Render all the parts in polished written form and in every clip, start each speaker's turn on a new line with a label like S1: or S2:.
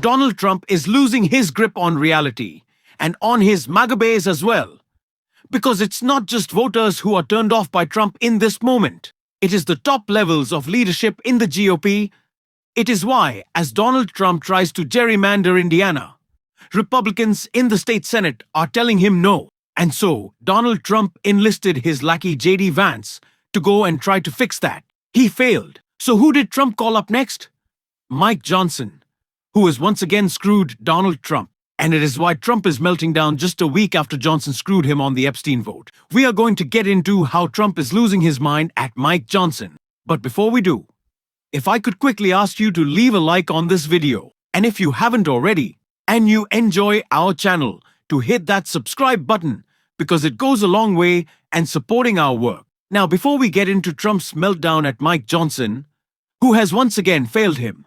S1: Donald Trump is losing his grip on reality and on his MAGA base as well. Because it's not just voters who are turned off by Trump in this moment. It is the top levels of leadership in the GOP. It is why, as Donald Trump tries to gerrymander Indiana, Republicans in the state Senate are telling him no. And so, Donald Trump enlisted his lackey J.D. Vance to go and try to fix that. He failed. So who did Trump call up next? Mike Johnson, who has once again screwed Donald Trump. And it is why Trump is melting down just a week after Johnson screwed him on the Epstein vote. We are going to get into how Trump is losing his mind at Mike Johnson. But before we do, if I could quickly ask you to leave a like on this video, and if you haven't already, and you enjoy our channel, to hit that subscribe button, because it goes a long way in supporting our work. Now, before we get into Trump's meltdown at Mike Johnson, who has once again failed him,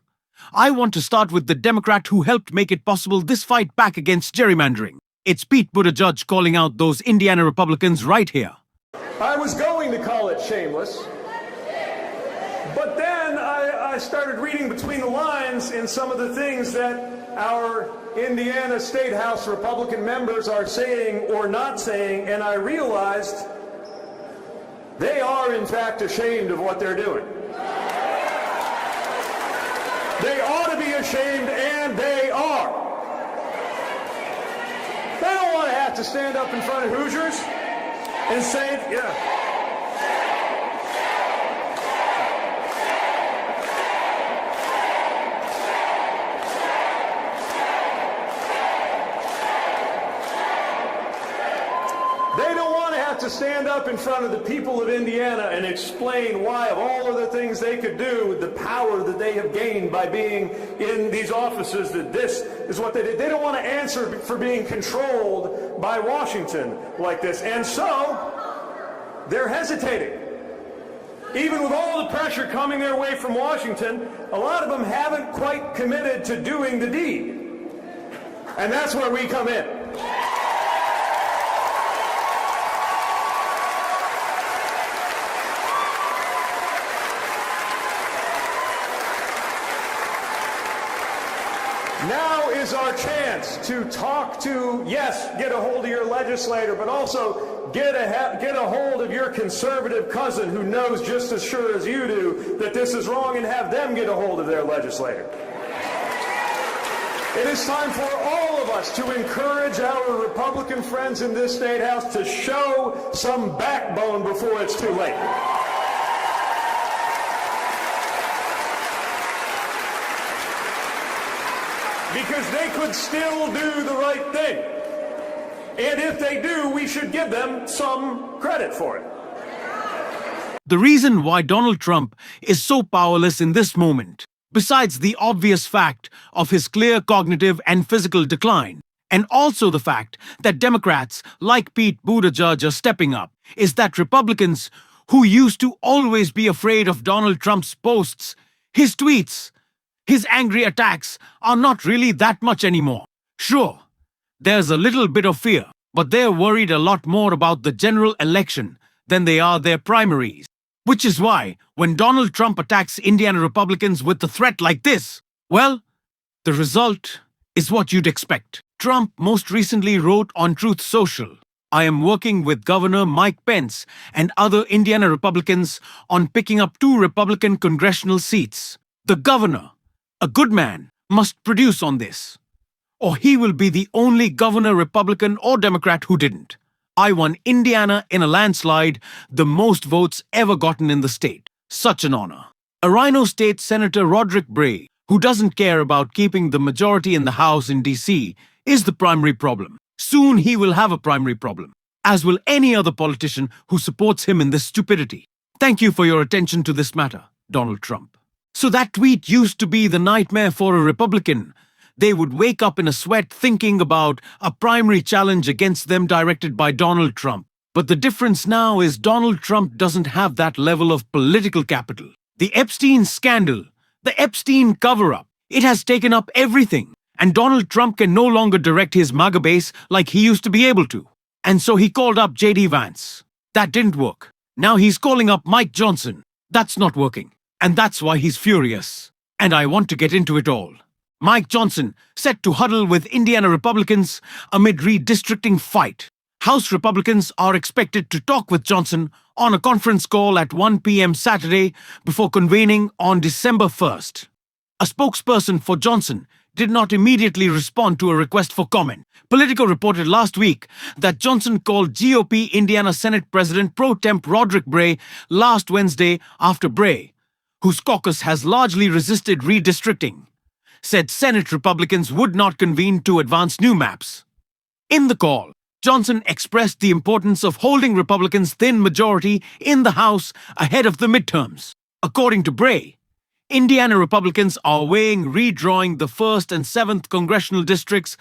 S1: I want to start with the Democrat who helped make it possible this fight back against gerrymandering. It's Pete Buttigieg calling out those Indiana Republicans right here.
S2: I was going to call it shameless, but then I started reading between the lines in some of the things that our Indiana State House Republican members are saying or not saying, and I realized they are in fact ashamed of what they're doing. They ought to be ashamed, and they are. They don't want to have to stand up in front of Hoosiers and say, yeah. They don't want to have to stand up in front of the people of Indiana and explain why, of all of the things they could do with the power that they have gained by being in these offices, that this is what they did. They don't want to answer for being controlled by Washington like this. And so, they're hesitating. Even with all the pressure coming their way from Washington, a lot of them haven't quite committed to doing the deed. And that's where we come in. Now is our chance to talk to, yes, get a hold of your legislator, but also get a hold of your conservative cousin who knows just as sure as you do that this is wrong, and have them get a hold of their legislator. It is time for all of us to encourage our Republican friends in this state house to show some backbone before it's too late. Because they could still do the right thing. And if they do, we should give them some credit for it.
S1: The reason why Donald Trump is so powerless in this moment, besides the obvious fact of his clear cognitive and physical decline, and also the fact that Democrats like Pete Buttigieg are stepping up, is that Republicans who used to always be afraid of Donald Trump's posts, his tweets, his angry attacks are not really that much anymore. Sure, there's a little bit of fear, but they're worried a lot more about the general election than they are their primaries. Which is why, when Donald Trump attacks Indiana Republicans with a threat like this, well, the result is what you'd expect. Trump most recently wrote on Truth Social, "I am working with Governor Mike Pence and other Indiana Republicans on picking up 2 Republican congressional seats. The governor, a good man, must produce on this, or he will be the only governor, Republican or Democrat, who didn't. I won Indiana in a landslide, the most votes ever gotten in the state. Such an honor." A Rhino State Senator Roderick Bray, who doesn't care about keeping the majority in the House in D.C., is the primary problem. Soon he will have a primary problem, as will any other politician who supports him in this stupidity. Thank you for your attention to this matter, Donald Trump. So that tweet used to be the nightmare for a Republican. They would wake up in a sweat thinking about a primary challenge against them directed by Donald Trump. But the difference now is Donald Trump doesn't have that level of political capital. The Epstein scandal, the Epstein cover-up, it has taken up everything. And Donald Trump can no longer direct his MAGA base like he used to be able to. And so he called up J.D. Vance. That didn't work. Now he's calling up Mike Johnson. That's not working. And that's why he's furious. And I want to get into it all. Mike Johnson set to huddle with Indiana Republicans amid redistricting fight. House Republicans are expected to talk with Johnson on a conference call at 1 p.m. Saturday before convening on December 1st. A spokesperson for Johnson did not immediately respond to a request for comment. Politico reported last week that Johnson called GOP Indiana Senate President pro temp Roderick Bray last Wednesday after Bray, whose caucus has largely resisted redistricting, said Senate Republicans would not convene to advance new maps. In the call, Johnson expressed the importance of holding Republicans' thin majority in the House ahead of the midterms. According to Bray, Indiana Republicans are weighing redrawing the 1st and 7th congressional districts,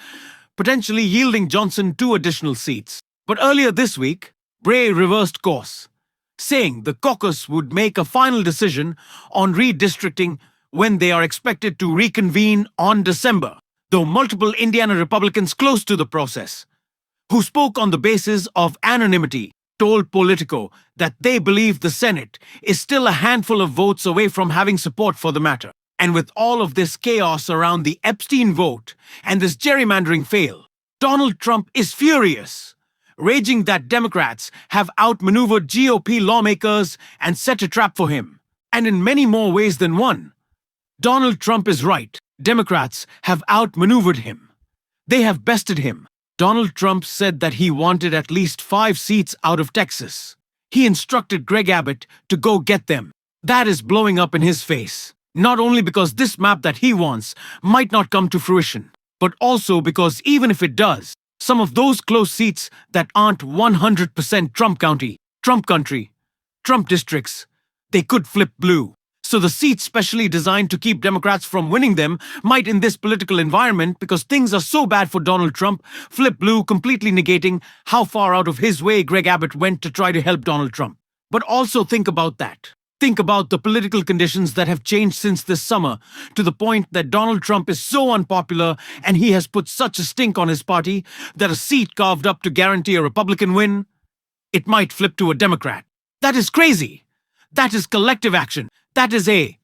S1: potentially yielding Johnson 2 additional seats. But earlier this week, Bray reversed course, saying the caucus would make a final decision on redistricting when they are expected to reconvene on December, though multiple Indiana Republicans close to the process, who spoke on the basis of anonymity, told Politico that they believe the Senate is still a handful of votes away from having support for the matter. And with all of this chaos around the Epstein vote and this gerrymandering fail, Donald Trump is furious, raging that Democrats have outmaneuvered GOP lawmakers and set a trap for him. And in many more ways than one, Donald Trump is right. Democrats have outmaneuvered him. They have bested him. Donald Trump said that he wanted at least 5 seats out of Texas. He instructed Greg Abbott to go get them. That is blowing up in his face. Not only because this map that he wants might not come to fruition, but also because even if it does, some of those close seats that aren't 100% Trump country, Trump districts, they could flip blue. So the seats specially designed to keep Democrats from winning them might in this political environment, because things are so bad for Donald Trump, flip blue, completely negating how far out of his way Greg Abbott went to try to help Donald Trump. But also think about that. Think about the political conditions that have changed since this summer to the point that Donald Trump is so unpopular and he has put such a stink on his party that a seat carved up to guarantee a Republican win, it might flip to a Democrat. That is crazy. That is collective action. That is a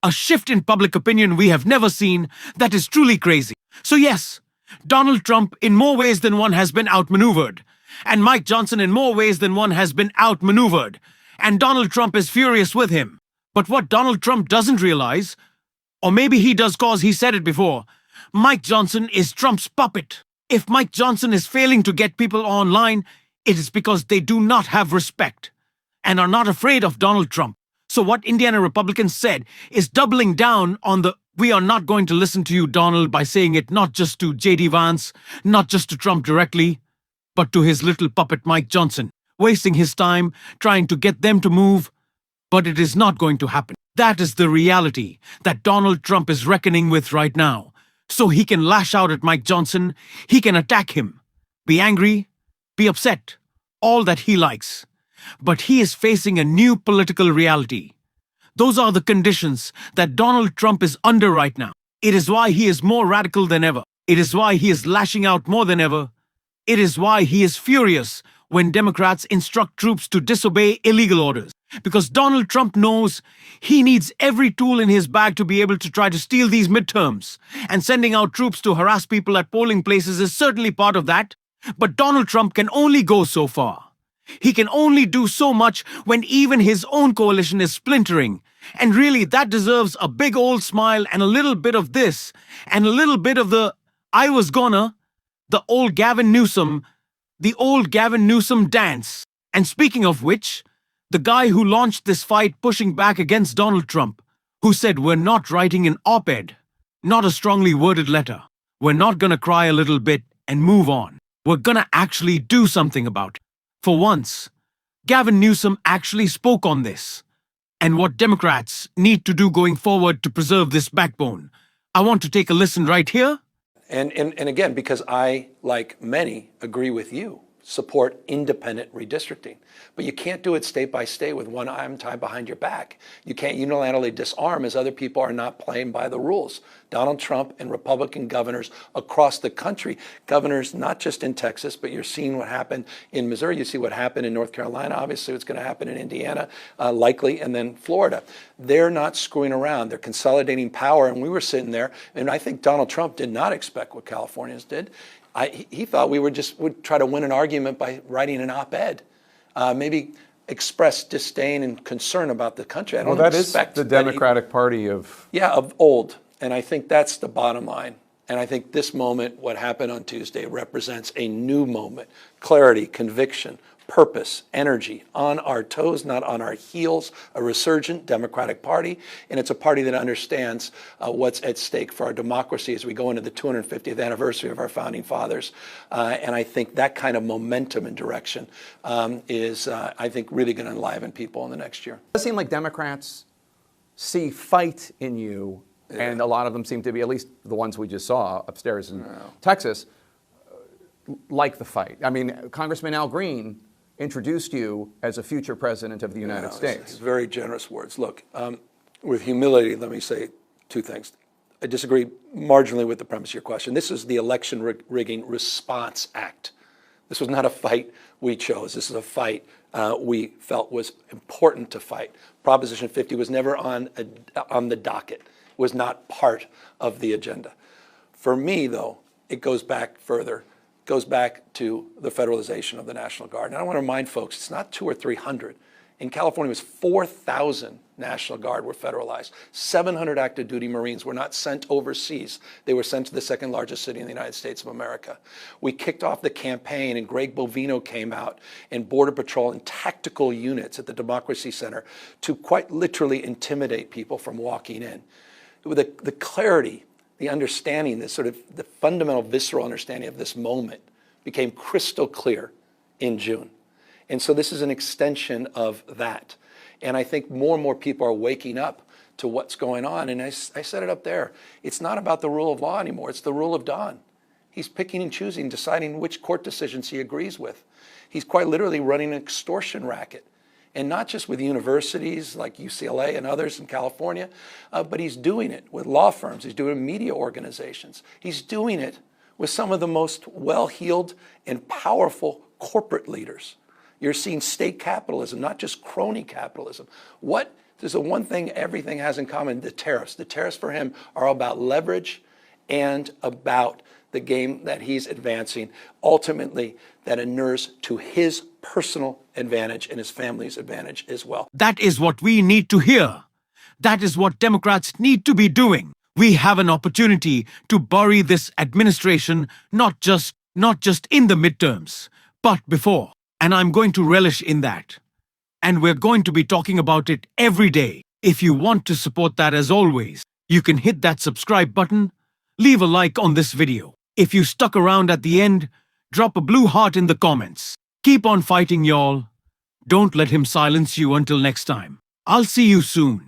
S1: shift in public opinion we have never seen. That is truly crazy. So yes, Donald Trump in more ways than one has been outmaneuvered. And Mike Johnson in more ways than one has been outmaneuvered. And Donald Trump is furious with him. But what Donald Trump doesn't realize, or maybe he does cause he said it before, Mike Johnson is Trump's puppet. If Mike Johnson is failing to get people online, it is because they do not have respect and are not afraid of Donald Trump. So what Indiana Republicans said is doubling down on the "we are not going to listen to you, Donald," by saying it not just to J.D. Vance, not just to Trump directly, but to his little puppet Mike Johnson, wasting his time trying to get them to move. But it is not going to happen. That is the reality that Donald Trump is reckoning with right now. So he can lash out at Mike Johnson, he can attack him, be angry, be upset, all that he likes. But he is facing a new political reality. Those are the conditions that Donald Trump is under right now. It is why he is more radical than ever. It is why he is lashing out more than ever. It is why he is furious when Democrats instruct troops to disobey illegal orders. Because Donald Trump knows he needs every tool in his bag to be able to try to steal these midterms. And sending out troops to harass people at polling places is certainly part of that. But Donald Trump can only go so far. He can only do so much when even his own coalition is splintering. And really, that deserves a big old smile and a little bit of this, and a little bit of the "I was gonna," the old Gavin Newsom dance. And speaking of which, the guy who launched this fight pushing back against Donald Trump, who said we're not writing an op-ed, not a strongly worded letter. We're not gonna cry a little bit and move on. We're gonna actually do something about it. For once, Gavin Newsom actually spoke on this and what Democrats need to do going forward to preserve this backbone. I want to take a listen right here.
S3: And again, because I, like many, agree with you, support independent redistricting. But you can't do it state by state with one arm tied behind your back. You can't unilaterally disarm as other people are not playing by the rules. Donald Trump and Republican governors across the country, governors not just in Texas, but you're seeing what happened in Missouri. You see what happened in North Carolina. Obviously, what's going to happen in Indiana, likely, and then Florida. They're not screwing around. They're consolidating power. And we were sitting there, and I think Donald Trump did not expect what Californians did. He thought we would try to win an argument by writing an op-ed. Maybe express disdain and concern about the country. I don't expect
S4: that is the Democratic Party of...
S3: Yeah, of old. And I think that's the bottom line. And I think this moment, what happened on Tuesday, represents a new moment. Clarity, conviction, purpose, energy, on our toes, not on our heels, a resurgent Democratic Party. And it's a party that understands what's at stake for our democracy as we go into the 250th anniversary of our founding fathers. And I think that kind of momentum and direction is, I think, really going to enliven people in the next year.
S4: It does seem like Democrats see fight in you, and a lot of them seem to be, at least the ones we just saw upstairs in Texas, like the fight. I mean, Congressman Al Green introduced you as a future president of the United States.
S3: It's very generous words. Look, with humility, let me say two things. I disagree marginally with the premise of your question. This is the Election Rigging Response Act. This was not a fight we chose. This is a fight we felt was important to fight. Proposition 50 was never on the docket. It was not part of the agenda. For me, though, it goes back further. Goes back to the federalization of the National Guard. And I want to remind folks, it's not 200 or 300. In California, it was 4,000 National Guard were federalized. 700 active duty Marines were not sent overseas. They were sent to the second largest city in the United States of America. We kicked off the campaign, and Greg Bovino came out, and Border Patrol and tactical units at the Democracy Center to quite literally intimidate people from walking in. With the clarity, the understanding, this sort of the fundamental visceral understanding of this moment became crystal clear in June. And so this is an extension of that. And I think more and more people are waking up to what's going on. And I said it up there. It's not about the rule of law anymore. It's the rule of Don. He's picking and choosing, deciding which court decisions he agrees with. He's quite literally running an extortion racket. And not just with universities like UCLA and others in California, but he's doing it with law firms. He's doing it with media organizations. He's doing it with some of the most well-heeled and powerful corporate leaders. You're seeing state capitalism, not just crony capitalism. There's the one thing everything has in common, the tariffs. The tariffs for him are about leverage and about the game that he's advancing, ultimately that inures to his personal advantage and his family's advantage as well.
S1: That is what we need to hear. That is what Democrats need to be doing. We have an opportunity to bury this administration, not just in the midterms, but before. And I'm going to relish in that. And we're going to be talking about it every day. If you want to support that, as always, you can hit that subscribe button, leave a like on this video. If you stuck around at the end, drop a blue heart in the comments. Keep on fighting, y'all. Don't let him silence you until next time. I'll see you soon.